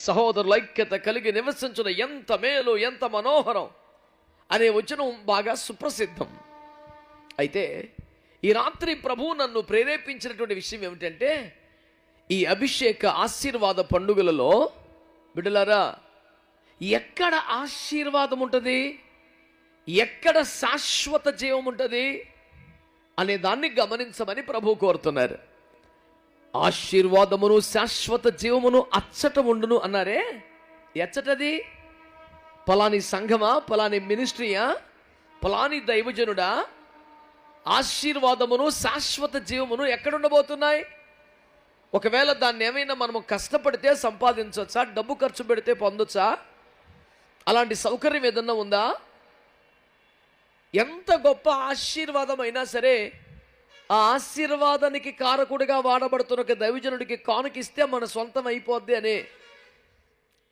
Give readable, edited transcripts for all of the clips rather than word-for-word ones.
సహోదరుల ఐక్యత కలిగి నివసించిన ఎంత మేలు ఎంత మనోహరం అనే వచనం బాగా సుప్రసిద్ధం. అయితే ఈ రాత్రి ప్రభువు నన్ను ప్రేరేపించినటువంటి విషయం ఏమిటంటే, ఈ అభిషేక ఆశీర్వాద పండుగలలో బిడ్డలారా, ఎక్కడ ఆశీర్వాదం ఉంటుంది, ఎక్కడ శాశ్వత జీవం ఉంటుంది అనే దాన్ని గమనించమని ప్రభువు కోరుతున్నారు. ఆశీర్వాదమును శాశ్వత జీవమును అచ్చట ఉండును అన్నారే, ఎచ్చటది? పలాని సంఘమా, పలాని మినిస్ట్రీయా, పలాని దైవజనుడా? ఆశీర్వాదమును శాశ్వత జీవమును ఎక్కడుండబోతున్నాయి? ఒకవేళ దాన్ని ఏమైనా మనము కష్టపడితే సంపాదించవచ్చా, డబ్బు ఖర్చు పెడితే పొందొచ్చా? అలాంటి సౌకర్యం ఏదన్నా ఉందా? ఎంత గొప్ప ఆశీర్వాదం అయినా సరే, ఆ ఆశీర్వాదానికి కారకుడిగా వాడబడుతున్న ఒక దైవజనుడికి కానుకిస్తే మన సొంతం అయిపోద్ది అనే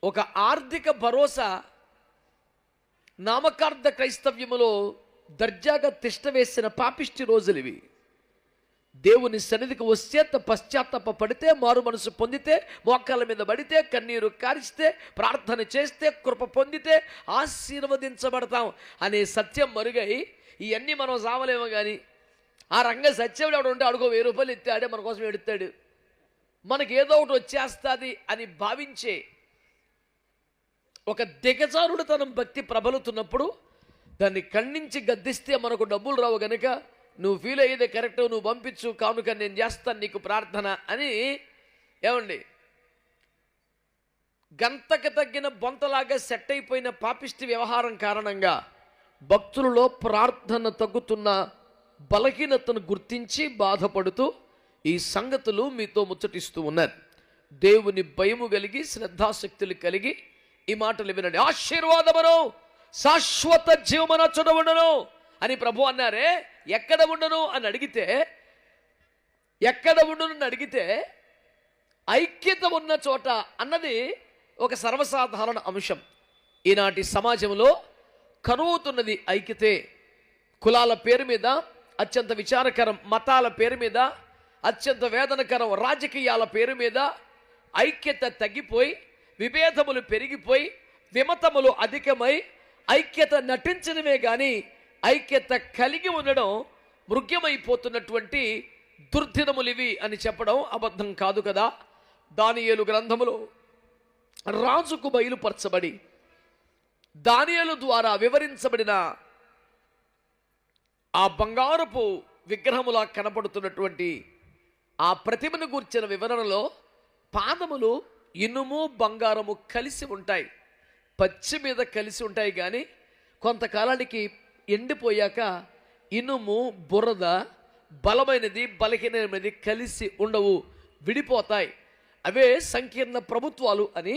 ఒక ఆర్థిక భరోసా నామకార్థ క్రైస్తవ్యములో దర్జాగా తిష్టవేసిన పాపిష్టి రోజులు ఇవి. దేవుని సన్నిధికి వస్తే పశ్చాత్తాప పడితే, మారు మనసు పొందితే, మోకాళ్ళ మీద పడితే, కన్నీరు కారిస్తే, ప్రార్థన చేస్తే, కృప పొందితే ఆశీర్వదించబడతాం అనే సత్యం మరుగై ఇవన్నీ మనం సావలేమో. కానీ ఆ రంగ సత్యం ఎవడు ఉంటే అడుగో 1000 రూపాయలు ఎత్తాడే మన కోసం ఎడుతాడు, మనకి ఏదో ఒకటి వచ్చేస్తుంది అని భావించే ఒక దిగజారుడు తనం భక్తి ప్రబలుతున్నప్పుడు దాన్ని ఖండించి గద్దిస్తే మనకు డబ్బులు రావు గనుక నువ్వు ఫీల్ అయ్యేదే కరెక్ట్, నువ్వు పంపించు కానుక, నేను చేస్తాను నీకు ప్రార్థన అని ఏమండి గంతకు తగ్గిన బొంతలాగా సెట్ అయిపోయిన పాపిష్టి వ్యవహారం కారణంగా భక్తులలో ప్రార్థన తగ్గుతున్న బలహీనతను గుర్తించి బాధపడుతూ ఈ సంగతులు మీతో ముచ్చటిస్తూ ఉన్నారు. దేవుని భయము కలిగి శ్రద్ధాశక్తులు కలిగి ఈ మాటలు వినండి. ఆశీర్వాదమును శాశ్వత జీవమున చూడవుండును అని ప్రభు అన్నారే, ఎక్కడ ఉండును అని అడిగితే, ఎక్కడ ఉండును అని అడిగితే ఐక్యత ఉన్న చోట అన్నది ఒక సర్వసాధారణ అంశం. ఈనాటి సమాజంలో కరువుతున్నది ఐక్యతే. కులాల పేరు మీద అత్యంత విచారకరం, మతాల పేరు మీద అత్యంత వేదనకరం, రాజకీయాల పేరు మీద ఐక్యత తగ్గిపోయి, విభేదములు పెరిగిపోయి, విమతములు అధికమై ఐక్యత నటించడమే కానీ ఐక్యత కలిగి ఉండడం మృగ్యమైపోతున్నటువంటి దుర్దినములు ఇవి అని చెప్పడం అబద్ధం కాదు కదా. దానియేలు గ్రంథములో రాజుకు బయలుపరచబడి దానియేలు ద్వారా వివరించబడిన ఆ బంగారపు విగ్రహములా కనపడుతున్నటువంటి ఆ ప్రతిమను గూర్చిన వివరణలో పాదములు ఇనుము బంగారము కలిసి ఉంటాయి, పచ్చి మీద కలిసి ఉంటాయి. కానీ కొంతకాలానికి ఎండిపోయాక ఇనుము బురద బలమైనది బలహీనమైనది కలిసి ఉండవు, విడిపోతాయి. అవే సంకీర్ణ ప్రభుత్వాలు అని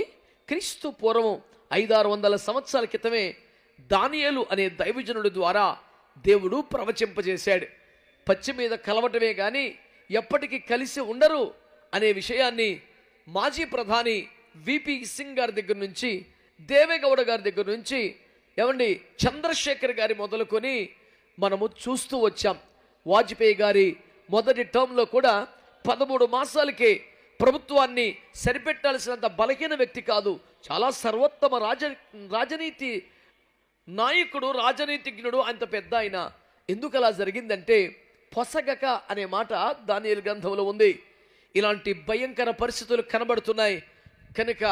క్రీస్తు పూర్వం 500-600 సంవత్సరాల క్రితమే దానియేలు అనే దైవజనుడి ద్వారా దేవుడు ప్రవచింపజేశాడు. పచ్చి మీద కలవటమే కానీ ఎప్పటికీ కలిసి ఉండరు అనే విషయాన్ని మాజీ ప్రధాని విపి సింగ్ గారి దగ్గర నుంచి, దేవేగౌడ గారి దగ్గర నుంచి, ఏమండి చంద్రశేఖర్ గారి మొదలుకొని మనము చూస్తూ వచ్చాం. వాజ్పేయి గారి మొదటి టర్మ్లో కూడా 13 మాసాలకే ప్రభుత్వాన్ని సరిపెట్టాల్సినంత బలహీన వ్యక్తి కాదు, చాలా సర్వోత్తమ రాజనీతి నాయకుడు, రాజనీతిజ్ఞుడు, అంత పెద్ద ఆయన. ఎందుకు అలా జరిగిందంటే పొసగక అనే మాట దానియేలు గ్రంథంలో ఉంది. ఇలాంటి భయంకర పరిస్థితులు కనబడుతున్నాయి కనుక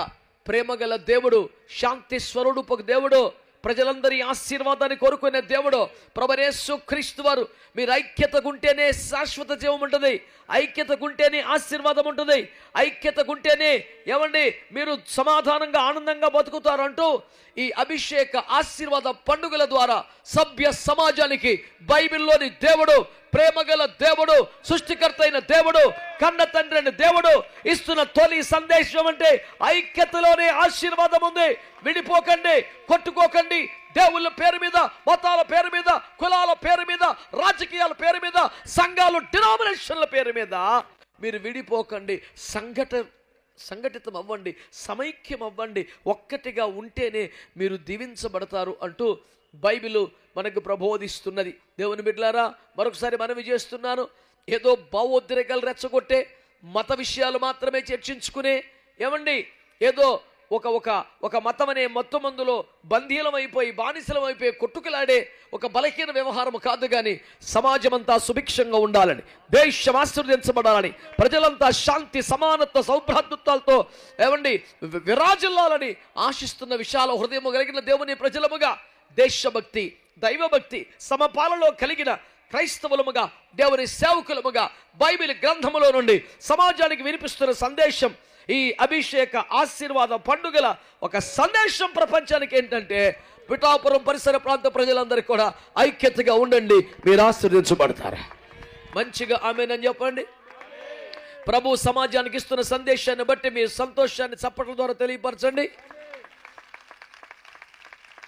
ప్రేమగల దేవుడు, శాంతి స్వరూపకు దేవుడు, ప్రజలందరి ఆశీర్వాదాన్ని కోరుకునే దేవుడు ప్రభువైన యేసు క్రీస్తు వారు, మీరు ఐక్యతగుంటేనే శాశ్వత జీవం ఉంటుంది, ఐక్యతగుంటేనే ఆశీర్వాదం ఉంటుంది, ఐక్యతగుంటేనే ఏమండి మీరు సమాధానంగా ఆనందంగా బతుకుతారు అంటూ ఈ అభిషేక ఆశీర్వాద పండుగల ద్వారా సభ్య సమాజానికి బైబిల్లోని దేవుడు, ప్రేమగల దేవుడు, సృష్టికర్త అయిన దేవుడు, కన్న తండ్రి అయిన దేవుడు ఇస్తున్న తొలి సందేశం అంటే ఐక్యతలోనే ఆశీర్వాదం ఉంది. విడిపోకండి, కొట్టుకోకండి. దేవుళ్ళ పేరు మీద, మతాల పేరు మీద, కులాల పేరు మీద, రాజకీయాల పేరు మీద, సంఘాలు డినామినేషన్ల పేరు మీద మీరు విడిపోకండి. సంఘటితం అవ్వండి, సమైక్యం అవ్వండి. ఒక్కటిగా ఉంటేనే మీరు దీవించబడతారు అంటూ బైబిల్ మనకు ప్రబోధిస్తున్నది. దేవుని బిడ్డలారా, మరొకసారి మనవి చేస్తున్నాను, ఏదో భావోద్రేకాలు రెచ్చగొట్టే మత విషయాలు మాత్రమే చర్చించుకునే, ఏమండి ఏదో ఒక ఒక ఒక మతం అనే మత్తు మందులో బంధీలమైపోయి బానిసలమైపోయి కొట్టుకులాడే ఒక బలహీన వ్యవహారం కాదు, కానీ సమాజమంతా సుభిక్షంగా ఉండాలని, దేశం ఆశీర్వదించబడాలని, ప్రజలంతా శాంతి సమానత్వ సౌభ్రాతృత్వాలతో ఏమండి విరాజిల్లాలని ఆశిస్తున్న విశాల హృదయము కలిగిన దేవుని ప్రజలముగా, దేశభక్తి దైవభక్తి సమపాలలో కలిగిన క్రైస్తవులముగా, దేవుని సేవకులముగా, బైబిల్ గ్రంథములో నుండి సమాజానికి వినిపిస్తున్న సందేశం, ఈ అభిషేక ఆశీర్వాద పండుగల ఒక సందేశం ప్రపంచానికి ఏంటంటే, పిఠాపురం పరిసర ప్రాంత ప్రజలందరికీ కూడా ఐక్యతగా ఉండండి, మీరు ఆశీర్వదించబడతారు. మంచిగా ఆమేనని చెప్పండి. ప్రభు సమాజానికి ఇస్తున్న సందేశాన్ని బట్టి మీ సంతోషాన్ని చప్పట్ల ద్వారా తెలియపరచండి.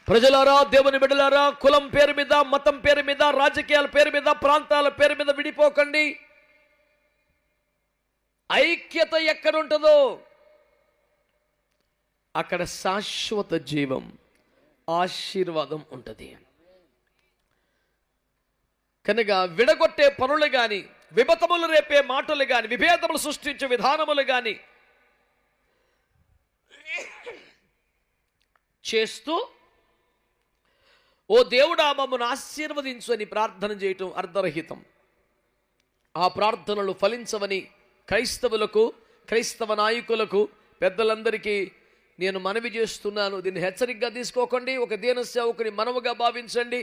ప్రజలారా, దేవుని బిడ్డలారా, కులం పేరు మీద, మతం పేరు మీద, రాజకీయాల పేరు మీద, ప్రాంతాల పేరు మీద విడిపోకండి. ఐక్యత ఎక్కడుంటుందో అక్కడ శాశ్వత జీవం, ఆశీర్వాదం ఉంటుంది. కనుక విడగొట్టే పనులు కానీ, విభతములు రేపే మాటలు కానీ, విభేదములు సృష్టించే విధానములు కానీ చేస్తూ ఓ దేవుడా మమ్మల్ని ఆశీర్వదించు అని ప్రార్థన చేయటం అర్ధరహితం. ఆ ప్రార్థనలు ఫలించవని క్రైస్తవులకు, క్రైస్తవ నాయకులకు, పెద్దలందరికీ నేను మనవి చేస్తున్నాను. దీన్ని హెచ్చరికగా తీసుకోకండి. ఒక దీన సేవకుని మనవుగా భావించండి.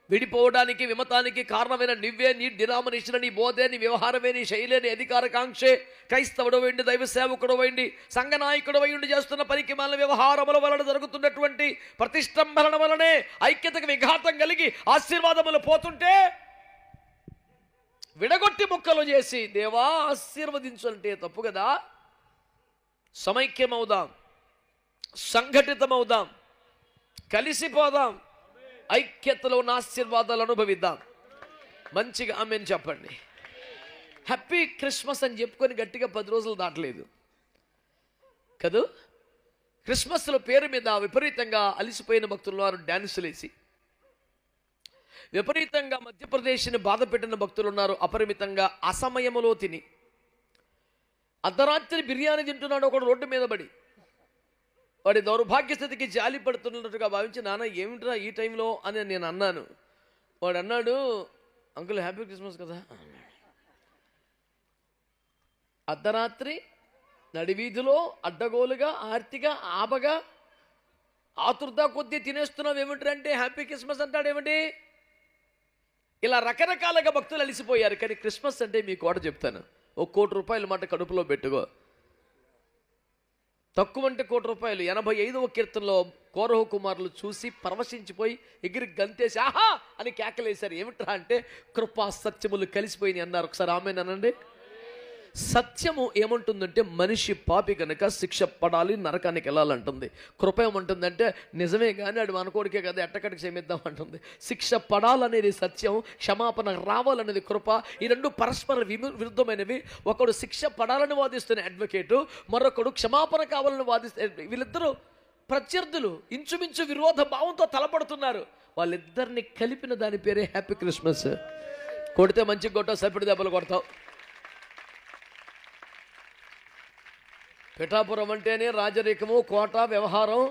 విడిపోవడానికి, విమతానికి కారణమైన నువ్వే, నీ డినామినేషన్, నీ బోధే, నీ వ్యవహారమే, నీ శైలే, నీ అధికారకాంక్షే, క్రైస్తవుడు వేయండి, దైవ సేవకుడు వేయండి, సంఘ నాయకుడు వేయండి, చేస్తున్న పనికి మన వ్యవహారముల వలన జరుగుతున్నటువంటి ప్రతిష్టంభన వలనే ఐక్యతకు విఘాతం కలిగి ఆశీర్వాదములు పోతుంటే విడగొట్టి ముక్కలు చేసి దేవా ఆశీర్వదించు అంటే తప్పు కదా. సమైక్యమవుదాం, సంఘటితమవుదాం, కలిసిపోదాం, ఐక్యతలో ఉన్న ఆశీర్వాదాలు అనుభవిద్దాం. మంచిగా ఆమేన్ చెప్పండి. హ్యాపీ క్రిస్మస్ అని చెప్పుకొని గట్టిగా 10 రోజులు దాటలేదు కదూ. క్రిస్మస్ల పేరు మీద విపరీతంగా అలిసిపోయిన భక్తులు వారు డ్యాన్సులు వేసి, విపరీతంగా మధ్యప్రదేశ్ని బాధ పెట్టిన భక్తులు ఉన్నారు. అపరిమితంగా అసమయములో తిని అర్ధరాత్రి బిర్యానీ తింటున్నాడు ఒకడు రోడ్డు మీద పడి. వాడి దౌర్భాగ్య స్థితికి జాలి పడుతున్నట్టుగా భావించి, నాన్న ఏమిట్రా ఈ టైంలో అని నేను అన్నాను. వాడు అన్నాడు, అంకుల్ హ్యాపీ క్రిస్మస్ కదా. అర్ధరాత్రి నడివీధిలో అడ్డగోలుగా ఆర్తిగా ఆబగా ఆతుర్దా కొద్దీ తినేస్తున్నావు ఏమిటి అంటే హ్యాపీ క్రిస్మస్ అంటాడేమిటి? ఇలా రకరకాలుగా భక్తులు అలిసిపోయారు. కానీ క్రిస్మస్ అంటే మీకు ఒకటి చెప్తాను, ₹1 కోటి మాట కడుపులో పెట్టుకో. తక్కువ అంటే ₹1 85వ కీర్తనలో కోరహు కుమారులు చూసి పరవశించిపోయి ఎగిరి గంతేసి ఆహా అని కేకలేశారు. ఏమిట్రా అంటే కృపా సత్యములు కలిసిపోయినాయి అన్నారు. ఒకసారి ఆమేన్ అనండి. సత్యము ఏమంటుందంటే మనిషి పాపి కనుక శిక్ష పడాలి, నరకానికి వెళ్ళాలంటుంది. కృప ఏమంటుందంటే నిజమే కానీ ఆడు మనకోడికే కదా ఎట్టకటికి క్షమిద్దాం అంటుంది. శిక్ష పడాలనేది సత్యం, క్షమాపణ రావాలనేది కృప. ఈ రెండు పరస్పర విరుద్ధమైనవి. ఒకడు శిక్ష పడాలని వాదిస్తున్న అడ్వకేటు, మరొకడు క్షమాపణ కావాలని వాదిస్తే, వీళ్ళిద్దరూ ప్రత్యర్థులు, ఇంచుమించు విరోధ భావంతో తలపడుతున్నారు. వాళ్ళిద్దరిని కలిపిన దాని పేరే హ్యాపీ క్రిస్మస్. కొడితే మంచి కొట్టావు, సపిడి దెబ్బలు కొడతావు. పిఠాపురం అంటేనే రాజరికము, కోట, వ్యవహారం.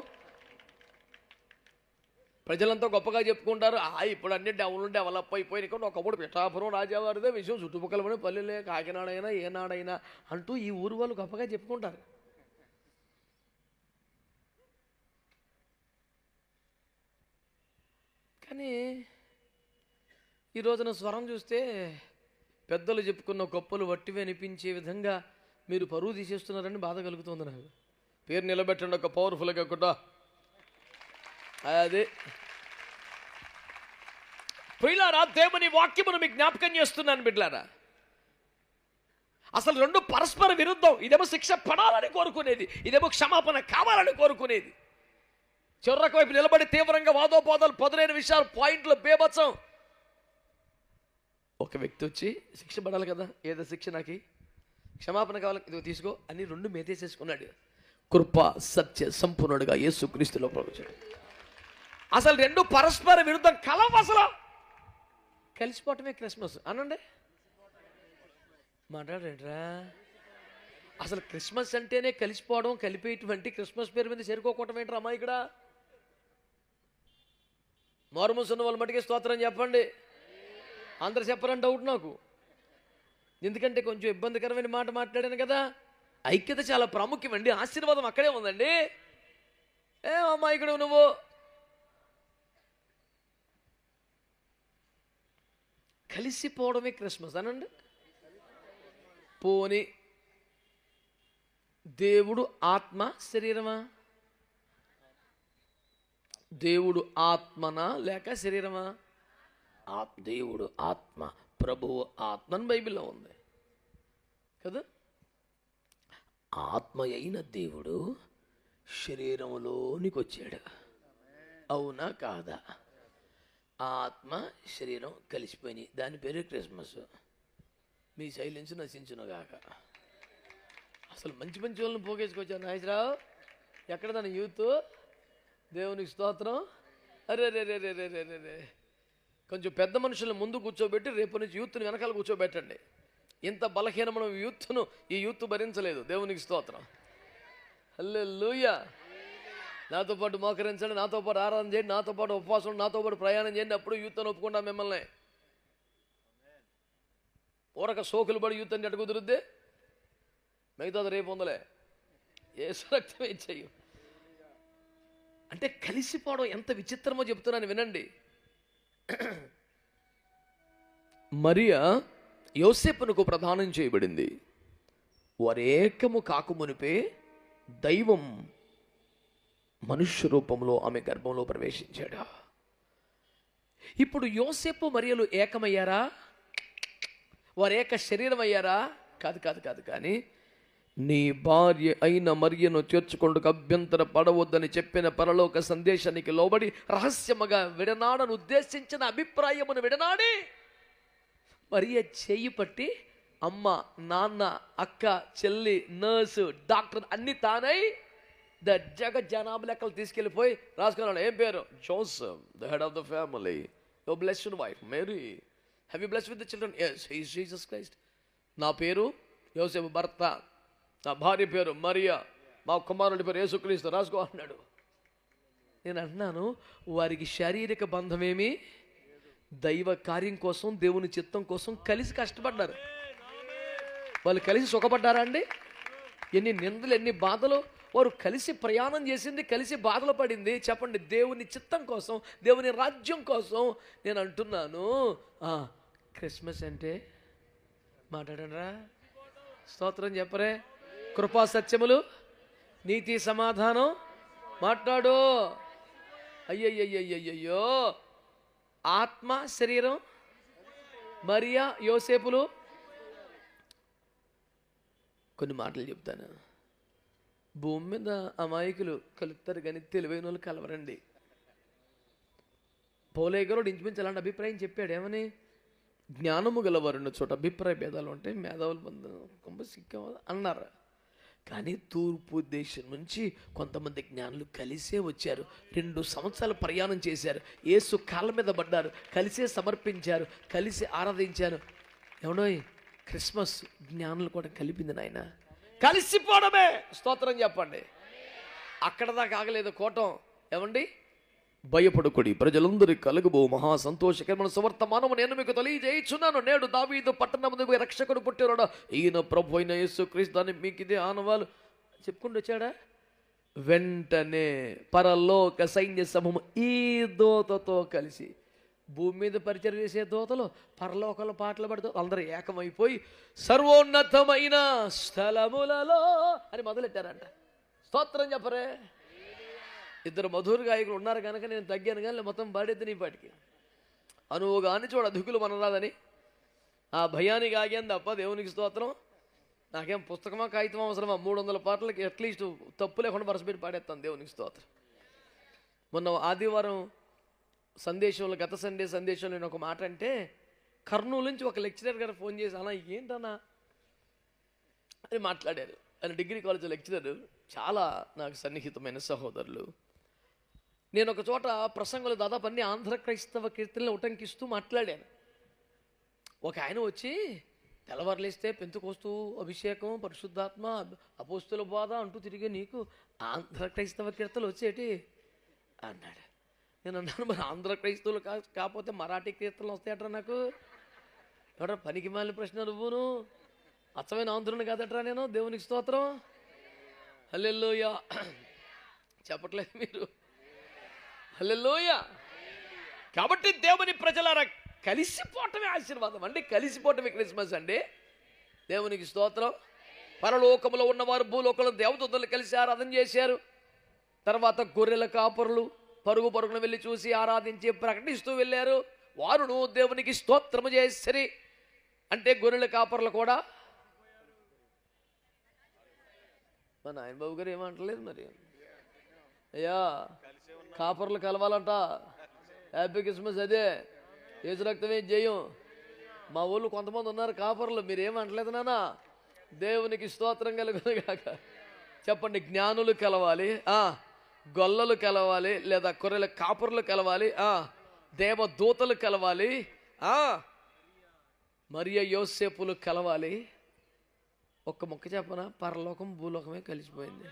ప్రజలంతా గొప్పగా చెప్పుకుంటారు. ఇప్పుడు అన్ని డెవలప్ అయిపోయినాయి. ఒకప్పుడు పిఠాపురం రాజావారిదే విషయం, చుట్టుపక్కల పల్లెలే, కాకినాడ అయినా ఏనాడైనా అంటూ ఈ ఊరు వాళ్ళు గొప్పగా చెప్పుకుంటారు. కానీ ఈ రోజున స్వరం చూస్తే పెద్దలు చెప్పుకున్న గొప్పలు వట్టివి అనిపించే విధంగా మీరు పరువు తీసేస్తున్నారని బాధ కలుగుతుంది నాకు. పేరు నిలబెట్టండి ఒక పవర్ఫుల్గా కూడా. అదే ప్రియులారా, దేవుని వాక్యమును మీకు జ్ఞాపకం చేస్తున్నాను బిడ్డలారా. అసలు రెండు పరస్పర విరుద్ధం. ఇదేమో శిక్ష పడాలని కోరుకునేది, ఇదేమో క్షమాపణ కావాలని కోరుకునేది. చివరకు వైపు నిలబడి తీవ్రంగా వాదోపాదాలు, పదులైన విషయాలు, పాయింట్లు బేబత్సం. ఒక వ్యక్తి వచ్చి శిక్ష పడాలి కదా, ఏదో శిక్ష నాకు క్షమాపణ కావాలి, ఇదిగో తీసుకో అని రెండు మేతేసేసుకున్నాడు. కృప సత్య సంపూర్ణుడుగా యేసుక్రీస్తులో ప్రవేశించాడు. అసలు రెండు పరస్పర విరుద్ధం కలవ. అసలు కలిసిపోవటమే క్రిస్మస్ అనండి. మాట్లాడేట్రా అసలు క్రిస్మస్ అంటేనే కలిసిపోవడం, కలిపేటువంటి క్రిస్మస్ పేరు మీద చేరుకోవటం ఏంటి అమ్మా? ఇక్కడ మారుమూసున్న వాళ్ళ మటుకే స్తోత్రం చెప్పండి. అందరు చెప్పరని డౌట్ నాకు, ఎందుకంటే కొంచెం ఇబ్బందికరమైన మాట మాట్లాడాను కదా. ఐక్యత చాలా ప్రాముఖ్యమండి, ఆశీర్వాదం అక్కడే ఉందండి. ఏమమ్మా ఇక్కడ నువ్వు కలిసిపోవడమే క్రిస్మస్ అనండి. పోని దేవుడు ఆత్మ శరీరమా? దేవుడు ఆత్మనా లేక శరీరమా? దేవుడు ఆత్మ, ప్రభువు ఆత్మ అని బైబిల్లో ఉంది కదా. ఆత్మ అయిన దేవుడు శరీరంలోనికి వచ్చాడు, అవునా కాదా? ఆత్మ శరీరం కలిసిపోయినాయి, దాని పేరు క్రిస్మస్. మీ సైలెన్స్ నశించునుగాక. అసలు మంచి మంచి వాళ్ళని పోగేసుకొచ్చాను నాగేశ్వరరావు. ఎక్కడ దాని యూత్? దేవునికి స్తోత్రం. అరే రే రే రే రే రే రే రే కొంచెం పెద్ద మనుషులను ముందు కూర్చోబెట్టి రేపు నుంచి యూత్ని వెనకాల కూర్చోబెట్టండి. ఇంత బలహీనమైన యూత్ను ఈ యూత్ భరించలేదు. దేవునికి స్తోత్రం. హల్లెలూయా. నాతో పాటు మోకరించండి, నాతో పాటు ఆరాధన చేయండి, నాతో పాటు ఉపవాసం, నాతో పాటు ప్రయాణం చేయండి. అప్పుడు యూత్ అని ఒప్పుకుంటా మిమ్మల్ని. ఊరక సోకులు పడి యూత్ అంటే అటు కుదురుద్ది, మిగతాది రేపు ఉందలే. యేసు రక్తం ఇచ్చేయు అంటే కలిసిపోవడం ఎంత విచిత్రమో చెప్తున్నాను వినండి. మరియా యోసేపునకు ప్రదానం చేయబడింది. వారేకము కాకమునిపే దైవం మనుష్య రూపంలో ఆమె గర్భంలో ప్రవేశించాడు. ఇప్పుడు యోసేపు మరియలు ఏకమయ్యారా? వారు ఏక శరీరం అయ్యారా? కాదు కాదు కాదు. కానీ నీ భార్య అయిన మరియను చేర్చుకొనుటకు అభ్యంతర పడవద్దని చెప్పిన పరలోక సందేశానికి లోబడి రహస్యముగా విడనాడను ఉద్దేశించిన అభిప్రాయమును విడనాడి మరియ చేయి పట్టి అమ్మ, నాన్న, అక్క, చెల్లి, నర్సు, డాక్టర్ అన్ని తానై జనాభా లెక్కలు తీసుకెళ్ళిపోయి రాసుకున్నాడు. ఏం పేరు? Joseph, the head of the family. Your blessed wife Mary. Have you blessed with the children? yes, he is Jesus Christ. నా పేరు యోసేపు భర్త, నా భార్య పేరు మరియా, మా కుమారుడి పేరు యేసుక్రీస్తు, రాసుకో అన్నాడు. నేను అంటున్నాను, వారికి శారీరక బంధమేమి, దైవ కార్యం కోసం, దేవుని చిత్తం కోసం కలిసి కష్టపడ్డారు. వాళ్ళు కలిసి సుఖపడ్డారా అండి? ఎన్ని నిందలు, ఎన్ని బాధలు. వారు కలిసి ప్రయాణం చేసింది, కలిసి బాధలు పడింది. చెప్పండి, దేవుని చిత్తం కోసం, దేవుని రాజ్యం కోసం. నేను అంటున్నాను, క్రిస్మస్ అంటే మాట్లాడరా, స్తోత్రం చెప్పరే, కృపా సత్యములు, నీతి సమాధానం మాట్లాడు. అయ్యయ్యయ్యయ్యో, ఆత్మ శరీరం, మరియా యోసేపులు. కొన్ని మాటలు చెప్తాను. భూమి మీద అమాయకులు కలుపుతారు కానీ తెలివైన వాళ్ళు కలవరండి. పౌలేగరుడు ఇంచుమించు అలాంటి అభిప్రాయం చెప్పాడు. ఏమని? జ్ఞానము గలవారున్న చోట అభిప్రాయ భేదాలు ఉంటాయి, మేధావులు కొంత సిక్కం అన్నారు. కానీ తూర్పు దేశం నుంచి కొంతమంది జ్ఞానులు కలిసే వచ్చారు. 2 సంవత్సరాలు ప్రయాణం చేశారు. యేసు కాళ్ళ మీద పడ్డారు, కలిసే సమర్పించారు, కలిసి ఆరాధించారు. ఏమనో క్రిస్మస్ జ్ఞానులు కూడా కలిపింది నాయన. కలిసిపోవడమే. స్తోత్రం చెప్పండి. అక్కడ దాకా ఆగలేదు కోటం. ఏమండి? భయపడుకుడి, ప్రజలందరికీ కలుగుబో మహా సంతోషకరమైన సువర్తమానము నేను మీకు తెలియజేయుచున్నాను. నేడు దావీదు పట్టణమందు రక్షకుడు పుట్టినాడు, ఈయన ప్రభు అయిన యేసుక్రీస్తు. దాన్ని మీకు ఇదే ఆనవాలు చెప్పుకుంటూ వచ్చాడా? వెంటనే పరలోక సైన్య సమూహం ఈ దూతతో కలిసి, భూమి మీద పరిచయం చేసే దూతలు పరలోకంలో పాటలు పడుతూ అందరూ ఏకమైపోయి సర్వోన్నతమైన స్థలములలో అని మొదలెట్టారంట. స్తోత్రం చెప్పరే. 2 మధుర గాయకులు ఉన్నారు కనుక నేను తగ్గాను, కానీ మొత్తం పాడేద్ది నీ పాటికి. అనువుగా అని చూడ దిగులు మనరాదని ఆ భయానికి ఆగాను తప్ప. దేవునికి స్తోత్రం. నాకేం పుస్తకమా కాగితం అవసరమా? 300 పాటలకి అట్లీస్ట్ తప్పు లేకుండా వరసపెట్టి పాడేస్తాను. దేవునికి స్తోత్రం. మొన్న ఆదివారం సందేశంలో, గత సందేశంలో నేను ఒక మాట అంటే, కర్నూలు నుంచి ఒక లెక్చరర్ గారు ఫోన్ చేసి, అలా ఏంటన్నా అని మాట్లాడారు. ఆయన డిగ్రీ కాలేజ్ లెక్చరర్, చాలా నాకు సన్నిహితమైన సహోదరులు. నేను ఒక చోట ప్రసంగంలో దాదాపు అన్ని ఆంధ్ర క్రైస్తవ కీర్తనలు ఉటంకిస్తూ మాట్లాడాను. ఒక ఆయన వచ్చి తెల్లవారులేస్తే పెంతుకొస్తూ అభిషేకం పరిశుద్ధాత్మ అపోస్తుల బోధ అంటూ తిరిగే నీకు ఆంధ్ర క్రైస్తవ కీర్తనలు వచ్చేటి అన్నాడు. నేను అన్నాను, మరి ఆంధ్ర క్రైస్తవులు కాకపోతే మరాఠీ కీర్తనలు వస్తాయట్రా నాకు? ఎవడ పనికి మాలిన ప్రశ్న నువ్వును? అచ్చమైన ఆంధ్రుని కాదట్రా నేను. దేవునికి స్తోత్రం. హల్లెలూయా. చెప్పట్లేదు మీరు? హల్లెలూయా. కాబట్టి దేవుని ప్రజలారా, కలిసిపోవటమే ఆశీర్వాదం అండి. కలిసిపోవటమే క్రిస్మస్ అండి. దేవునికి స్తోత్రం. పరలోకములో ఉన్నవారు భూలోకంలో దేవదూతలు కలిసి ఆరాధన చేశారు. తర్వాత గొర్రెల కాపరులు పరుగున వెళ్ళి చూసి ఆరాధించి ప్రకటిస్తూ వెళ్ళారు. వారును దేవునికి స్తోత్రము చేసరి. అంటే గొర్రెల కాపరులు కూడా మా నాయన బాబు గారు ఏమంటలేదు మరి. అయ్యా కాపర్లు కలవాలంట. Happy Christmas. అదే యేసు రక్తమే జయం. మా ఊళ్ళు కొంతమంది ఉన్నారు కాపర్లు, మీరేమంటలేదు నాన్న. దేవునికి స్తోత్రం కలుగును కాక. చెప్పండి. జ్ఞానులు కలవాలి, గొల్లలు కలవాలి, లేదా కొర్రెల కాపర్లు కలవాలి, దేవదూతలు కలవాలి, మరియ యోసేపులు కలవాలి. ఒక్క మొక్క చెప్పనా, పరలోకం భూలోకమే కలిసిపోయింది.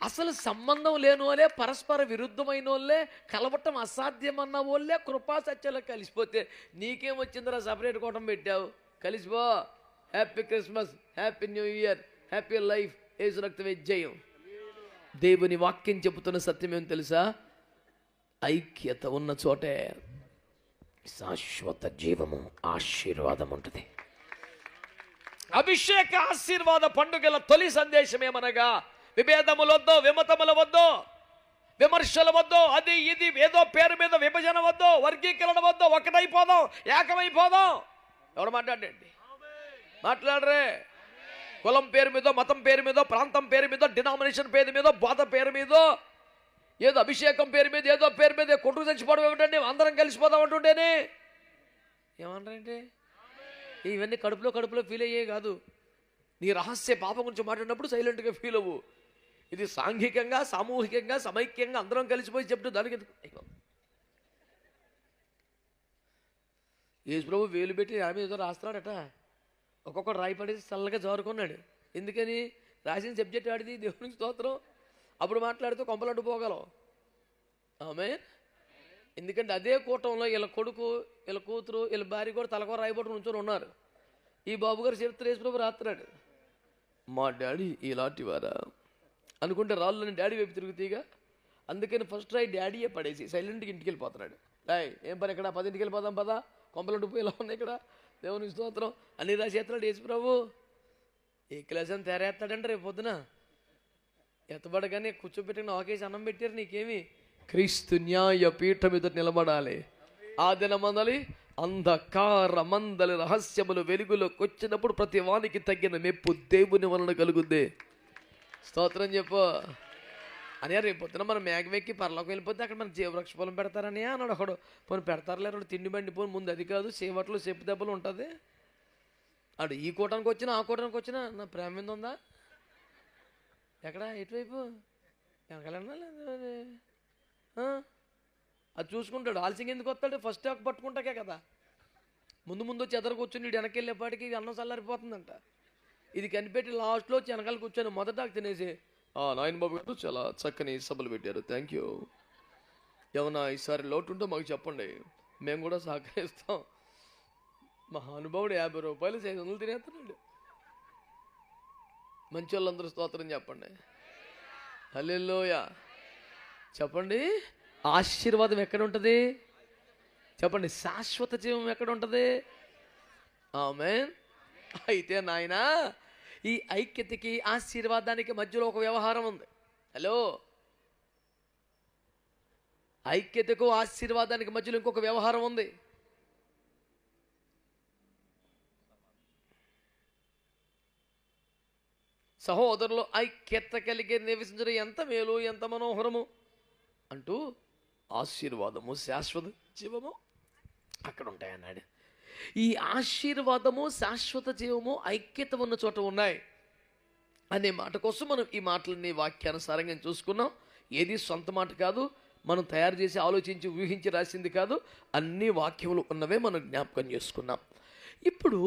అసలు సంబంధం లేని వాళ్ళే, పరస్పర విరుద్ధమైన వాళ్ళే, కలవటం అసాధ్యమన్న వాళ్ళే కృపా సత్యాలు కలిసిపోతే నీకేమొచ్చిందిరా సపరేట్ కూటం పెట్టావు? కలిసిపో. Happy Christmas, happy new year, happy life. Yesu రక్తమే జయం. దేవుని వాక్యం చెబుతున్న సత్యం ఏం తెలుసా? ఐక్యత ఉన్న చోటే శాశ్వత జీవము, ఆశీర్వాదం ఉంటుంది. అభిషేక ఆశీర్వాద పండుగల తొలి సందేశం ఏమనగా, విభేదములు వద్దు, విమతముల వద్దు, విమర్శల వద్దు, అది ఇది ఏదో పేరు మీద విభజన వద్దు, వర్గీకరణ వద్దు, ఒకటైపోదాం, ఏకమైపోదాం. ఎవరు మాట్లాడండి? మాట్లాడరే. కులం పేరు మీదో, మతం పేరు మీదో, ప్రాంతం పేరు మీదో, డినామినేషన్ పేరు మీదో, బోధ పేరు మీదో, ఏదో అభిషేకం పేరు మీద, ఏదో పేరు మీద కొట్టుకు చచ్చిపోవడం ఏమిటండి? అందరం కలిసిపోదాం అంటుంటేనే ఏమంటారంటే ఇవన్నీ కడుపులో ఫీల్ అయ్యే కాదు. నీ రహస్య పాపం గురించి మాట్లాడినప్పుడు సైలెంట్గా ఫీల్ అవ్వు. ఇది సాంఘికంగా, సామూహికంగా, సమైక్యంగా అందరం కలిసిపోయి చెప్తూ దానికి యేసు ప్రభు వేలు పెట్టి ఆమె ఏదో రాస్తున్నాడట. ఒక్కొక్కడు రాయి పడేసి చల్లగా జారుకున్నాడు. ఎందుకని? రాసిన సబ్జెక్ట్ ఆడిది. దేవునికి స్తోత్రం. అప్పుడు మాట్లాడితే కొంపలంటూ పోగలం. ఆమె ఎందుకంటే అదే కూటంలో వీళ్ళ కొడుకు, వీళ్ళ కూతురు, వీళ్ళ భార్య కూడా తలకూర రాయబడి నుంచొని ఉన్నారు. ఈ బాబు గారు చరిత్ర యేసు ప్రభు రాస్తున్నాడు. మా డాడీ ఇలాంటి వారా అనుకుంటే రాళ్ళని డాడీ వైపు తిరుగుతీగా. అందుకని ఫస్ట్ రాయి డాడీయే పడేసి సైలెంట్గా ఇంటికి వెళ్ళిపోతున్నాడు. రాయ్ ఏం పని ఇక్కడ, 10 ఇంటికి వెళ్ళిపోదాం పదా, కొంపలంటూ పోయి ఇలా ఉన్నాయి ఇక్కడ. దేవునికి స్తోత్రం. అన్ని రాసేస్తున్నాడు యేసు ప్రభు. ఏ క్లాస్ అని తేరేస్తాడంటే రేపు పొద్దున ఎత్తబడగానే కూర్చోబెట్టిన ఆకేసి అన్నం పెట్టారు. నీకేమి? క్రీస్తు న్యాయ పీఠం మీద నిలబడాలి. ఆ దినమందలి అంధకార మందలి రహస్యములు వెలుగులోకి వచ్చినప్పుడు ప్రతి వానికి తగ్గిన మెప్పు దేవుని వలన కలుగుద్ది. స్తోత్రం చెప్పు అని. రేపు పొద్దున మనం మేఘమెక్కి పరలోకి వెళ్ళిపోతే అక్కడ మన జీవవృక్ష పొలం పెడతారని అన్నాడు ఒకడు. పోనీ పెడతారులే, రెండు తిండి బండి పోని ముందు అది కాదు, సేవట్లు చెప్పు దెబ్బలు ఉంటుంది. అడు ఈ కూటానికి వచ్చినా ఆ కూటానికి వచ్చినా నా ప్రేమ మీద ఉందా? ఎక్కడ? ఎటువైపు? వెనకాలన్నా లేదా? అది చూసుకుంటాడు. ఆలస్యంగా ఎందుకు వస్తాడు? ఫస్ట్ హాఫ్ పట్టుకుంటాకే కదా. ముందు వచ్చి ఎదరు కూర్చొని వీడు వెనక్కి వెళ్ళేపాటికి అన్నం చల్లారిపోతుందంట. ఇది కనిపెట్టి లాస్ట్లో వచ్చి వెనకాల కూర్చొని మొదట తినేసి, నాయన బాబు గారు చాలా చక్కని సభలు పెట్టారు, థ్యాంక్ యూ. ఏమన్నా ఈసారి లోటు ఉంటే మాకు చెప్పండి, మేము కూడా సహకరిస్తాం. మహానుభావుడు 50 రూపాయలు 500 తినేస్తున్నాడు. మంచి వాళ్ళందరూ స్తోత్రం చెప్పండి. హల్లెలూయా చెప్పండి. ఆశీర్వాదం ఎక్కడ ఉంటుంది చెప్పండి? శాశ్వత జీవం ఎక్కడ ఉంటుంది? ఆమేన్. అయితే నాయనా, ఈ ఐక్యతకి ఆశీర్వాదానికి మధ్యలో ఒక వ్యవహారం ఉంది. హలో, ఐక్యతకు ఆశీర్వాదానికి మధ్యలో ఇంకొక వ్యవహారం ఉంది. సహోదరులు ఐక్యత కలిగి నివసించడం ఎంత మేలు, ఎంత మనోహరము అంటూ ఆశీర్వాదము, శాశ్వత జీవము అక్కడ ఉంటాయన్నాడు. ఈ ఆశీర్వాదము, శాశ్వత జీవము ఐక్యత ఉన్న చోట ఉన్నాయి అనే మాట కోసం మనం ఈ మాటలన్నీ వాక్యానుసారంగా చూసుకున్నాం. ఏది సొంత మాట కాదు, మనం తయారు చేసి ఆలోచించి ఊహించి రాసింది కాదు, అన్ని వాక్యములు ఉన్నవే మనం జ్ఞాపకం చేసుకున్నాం. ఇప్పుడు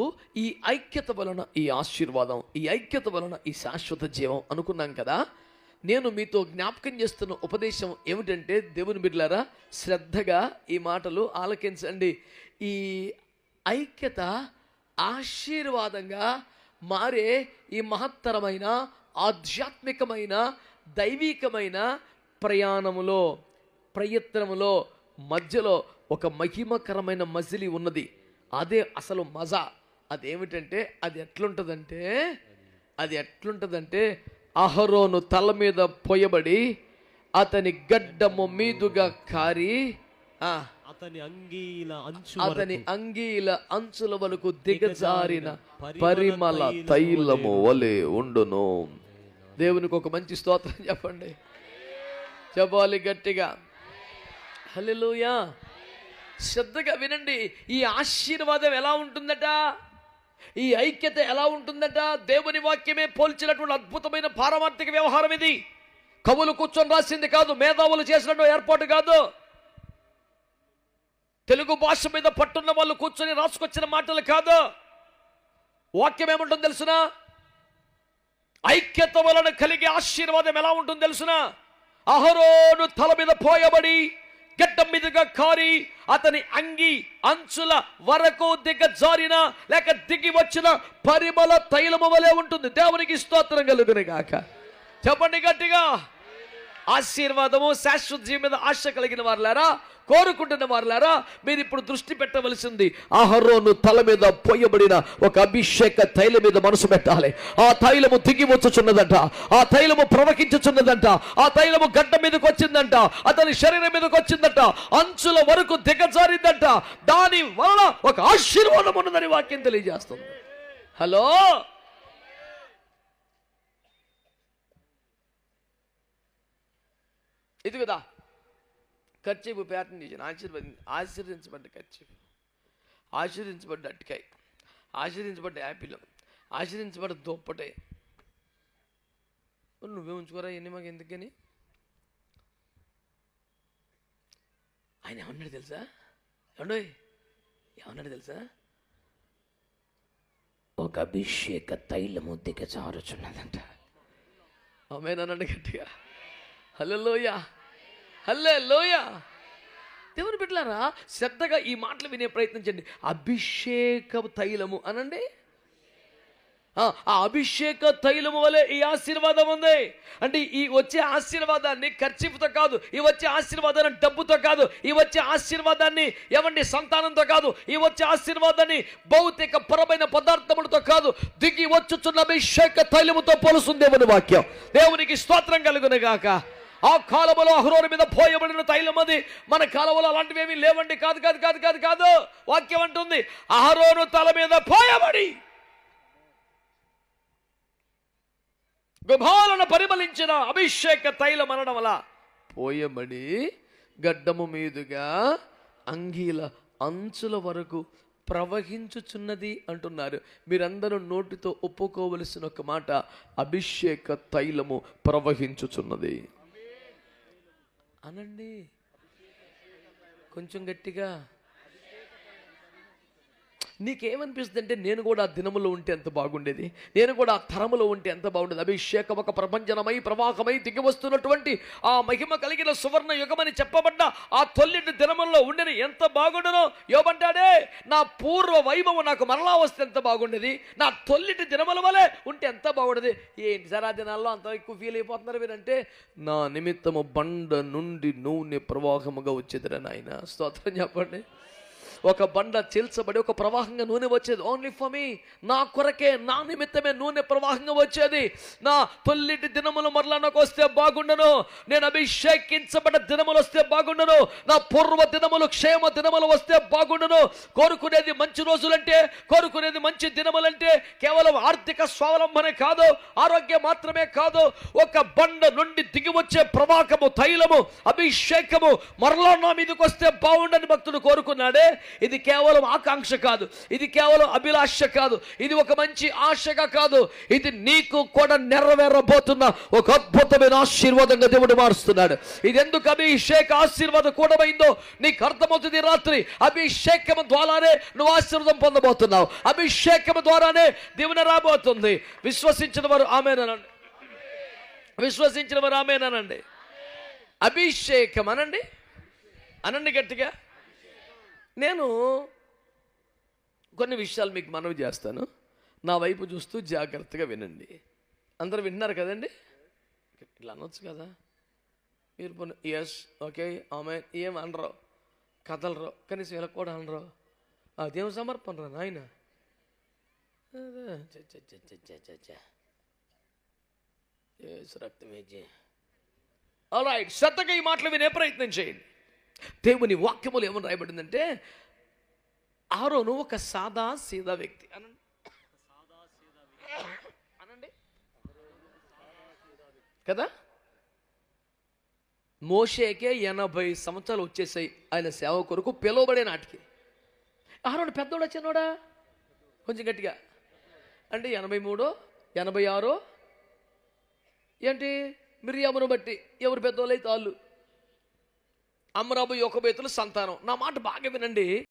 ఈ ఐక్యత వలన ఈ ఆశీర్వాదం, ఈ ఐక్యత వలన ఈ శాశ్వత జీవం అనుకున్నాం కదా. నేను మీతో జ్ఞాపకం చేస్తున్న ఉపదేశం ఏమిటంటే, దేవుని బిడ్డలారా శ్రద్ధగా ఈ మాటలు ఆలకించండి. ఈ ఐక్యత ఆశీర్వాదంగా మారే ఈ మహత్తరమైన ఆధ్యాత్మికమైన దైవికమైన ప్రయత్నములో మధ్యలో ఒక మహిమకరమైన మజిలీ ఉన్నది. అదే అసలు మజా. అదేమిటంటే అది ఎట్లుంటుందంటే అహరోను తల మీద పోయబడి అతని గడ్డము మీదుగా కారి అతని అంగీల అంచుల వరకు దిగజారిన పరిమళ తైలము వలె ఉండును. దేవునికి ఒక మంచి స్తోత్రం చెప్పండి, చెప్పాలి గట్టిగా. హల్లెలూయా. శ్రద్ధగా వినండి. ఈ ఆశీర్వాదం ఎలా ఉంటుందట, ఈ ఐక్యత ఎలా ఉంటుందట, దేవుని వాక్యమే పోల్చినటువంటి అద్భుతమైన పారమార్థిక వ్యవహారం ఇది. కవులు కూర్చొని రాసింది కాదు, మేధావులు చేసినట్టు ఏర్పాటు కాదు, తెలుగు భాష మీద పట్టున్న వాళ్ళు కూర్చొని రాసుకొచ్చిన మాటలు కాదు. వాక్యం ఏముంటుంది తెలుసునా? ఐక్యత వలన కలిగే ఆశీర్వాదం ఎలా ఉంటుంది తెలుసునా? అహరోను తల మీద పోయబడి గడ్డం మీదుగా కారి అతని అంగి అంచుల వరకు దిగజారిన లేక దిగి వచ్చిన పరిమళ తైలము వలె ఉంటుంది. దేవునికి స్తోత్రం కలుగును గాక. చెప్పండి గట్టిగా. ఆశీర్వాదము శాశ్వత జీవం మీద ఆశ కలిగిన వారులారా, కోరుకుంటున్న వారులారా, మీరు ఇప్పుడు దృష్టి పెట్టవలసింది అహరోను తల మీద పోయబడిన ఒక అభిషేక తైలం మీద మనసు పెట్టాలి. ఆ తైలము దిగి వచ్చుచున్నదంట, ఆ తైలము ప్రవహించుచున్నదంట, ఆ తైలము గడ్డ మీదకి వచ్చిందంట, అతని శరీరం మీదకి వచ్చిందంట, అంచుల వరకు దిగజారిందంట. దాని వలన ఒక ఆశీర్వాదం ఉన్నదని వాక్యం తెలియజేస్తుంది. హలో, ఇది కదా ఖర్చీపు ప్యాటర్న్ చేసిన ఆశీర్వదించబడ్డ ఖర్చీపు, ఆశీర్వించబడ్డ అట్టికాయ, ఆశీర్వించబడ్డ యాపిల్, ఆశీర్వించబడ్డ దుప్పటే. నువ్వే ఉంచుకోరా ఎన్ని మాకు ఎందుకని. ఆయన ఏమన్నాడు తెలుసా? ఏమన్నాడు తెలుసా? ఒక అభిషేక తైలము దిగజారుచున్నదంట. ఆమేననండి గట్టిగా. హల్లెలూయా, హల్లెలూయా. దేవుని బిడ్డలారా శ్రద్ధగా ఈ మాటలు వినే ప్రయత్నించండి. అభిషేక తైలము అనండి. ఆ అభిషేక తైలము వలె ఈ ఆశీర్వాదం ఉంది. అంటే ఈ వచ్చే ఆశీర్వాదాన్ని ఖర్చుతో కాదు, ఈ వచ్చే ఆశీర్వాదాన్ని డబ్బుతో కాదు, ఈ వచ్చే ఆశీర్వాదాన్ని ఏమండి సంతానంతో కాదు, ఈ వచ్చే ఆశీర్వాదాన్ని భౌతిక పరమైన పదార్థములతో కాదు, దిగి వచ్చుచున్న అభిషేక తైలముతో పోలుస్తుంది దేవుని వాక్యం. దేవునికి స్తోత్రం కలుగును గాక. ఆ కాలములో అహరోను మీద పోయబడిన తైలం అది. మన కాలంలో అలాంటివి ఏమీ లేవండి. కాదు కాదు కాదు కాదు కాదు వాక్యం అంటుంది అహరోను తల మీద పోయబడి గుబాలను పరిమళించిన అభిషేక తైలం అనడం వల్ల పోయబడి గడ్డము మీదుగా అంగీల అంచుల వరకు ప్రవహించుచున్నది అంటున్నారు. మీరందరూ నోటితో ఒప్పుకోవలసిన ఒక మాట, అభిషేక తైలము ప్రవహించుచున్నది అనండి కొంచెం గట్టిగా. నీకేమనిపిస్తుంది అంటే నేను కూడా ఆ దినములో ఉంటే ఎంత బాగుండేది, నేను కూడా ఆ తరములో ఉంటే ఎంత బాగుండేది. అభిషేకం ఒక ప్రభంజనమై ప్రవాహమై దిగి వస్తున్నటువంటి ఆ మహిమ కలిగిన సువర్ణ యుగమని చెప్పబడ్డ ఆ తొల్లిటి దినముల్లో ఉండేది ఎంత బాగుండనో. యోబంటాడే నా పూర్వ వైభవం నాకు మరలా వస్తే ఎంత బాగుండేది, నా తొల్లిటి దినముల వలె ఉంటే ఎంత బాగుండేది. ఏంటి సార్ ఆ దినాల్లో అంత ఎక్కువ ఫీల్ అయిపోతున్నారు మీరంటే, నా నిమిత్తము బండ నుండి నూనె ప్రవాహముగా వచ్చేదిరా నాయన. స్తోత్రం చెప్పండి. ఒక బండ చీల్చబడి ఒక ప్రవాహంగా నూనె వచ్చేది. ఓన్లీ ఫర్ మీ, నా కొరకే, నా నిమిత్తమే నూనె ప్రవాహంగా వచ్చేది. నా తొల్లిటి దినములు మరలా నాకు వస్తే బాగుండను, నేను అభిషేకించబడ్డ దినములు వస్తే బాగుండను, నా పూర్వ దినములు క్షేమ దినములు వస్తే బాగుండను. కోరుకునేది మంచి రోజులంటే, కోరుకునేది మంచి దినములంటే కేవలం ఆర్థిక స్వావలంబనే కాదు, ఆరోగ్యం మాత్రమే కాదు, ఒక బండ నుండి దిగి వచ్చే ప్రవాహము తైలము అభిషేకము మరలా నా మీదకి వస్తే బాగుండని భక్తుడు కోరుకున్నాడే. ఇది కేవలం ఆకాంక్ష కాదు, ఇది కేవలం అభిలాష కాదు, ఇది ఒక మంచి ఆశగా కాదు, ఇది నీకు కూడా నెరవేరబోతున్న ఒక అద్భుతమైన ఆశీర్వాదంగా దేవుడు మారుస్తున్నాడు. ఇది ఎందుకు అభిషేక ఆశీర్వాదం కూడమైందో నీకు అర్థమవుతుంది. రాత్రి అభిషేకం ద్వారానే నువ్వు ఆశీర్వాదం పొందబోతున్నావు. అభిషేకం ద్వారానే దీవెన రాబోతుంది. విశ్వసించిన వారు ఆమేనండి. విశ్వసించిన వారు ఆమేనండి. అభిషేకం అనండి, అనండి గట్టిగా. నేను కొన్ని విషయాలు మీకు మనవి చేస్తాను, నా వైపు చూస్తూ జాగ్రత్తగా వినండి. అందరూ విన్నారు కదండి? ఇట్లా అనొచ్చు కదా మీరు. ఎస్ ఓకే ఆమె ఏం అనరు, కదలరు, కనీసం ఇలా కూడా అనరు. అదేం సమర్పణ రా నాయన. ఆల్రైట్, శ్రద్ధగా ఈ మాటలు వినే ప్రయత్నం చేయండి. దేవుని వాక్యములు ఏమని రాయబడిందంటే, ఆరోను ఒక సాదా సీదా వ్యక్తి అనండి. కదా, మోషేకే 80 సంవత్సరాలు వచ్చేసాయి ఆయన సేవ కొరకు పిలువబడే నాటికి. ఆరోను పెద్దోడా చిన్నోడా? కొంచెం గట్టిగా అంటే 83, 86 ఏంటి? మిర్యామును బట్టి ఎవరు పెద్దోళ్ళైతే వాళ్ళు. అమ్రాబు యోకోబేతుల సంతానం. నా మాట బాగా వినండి.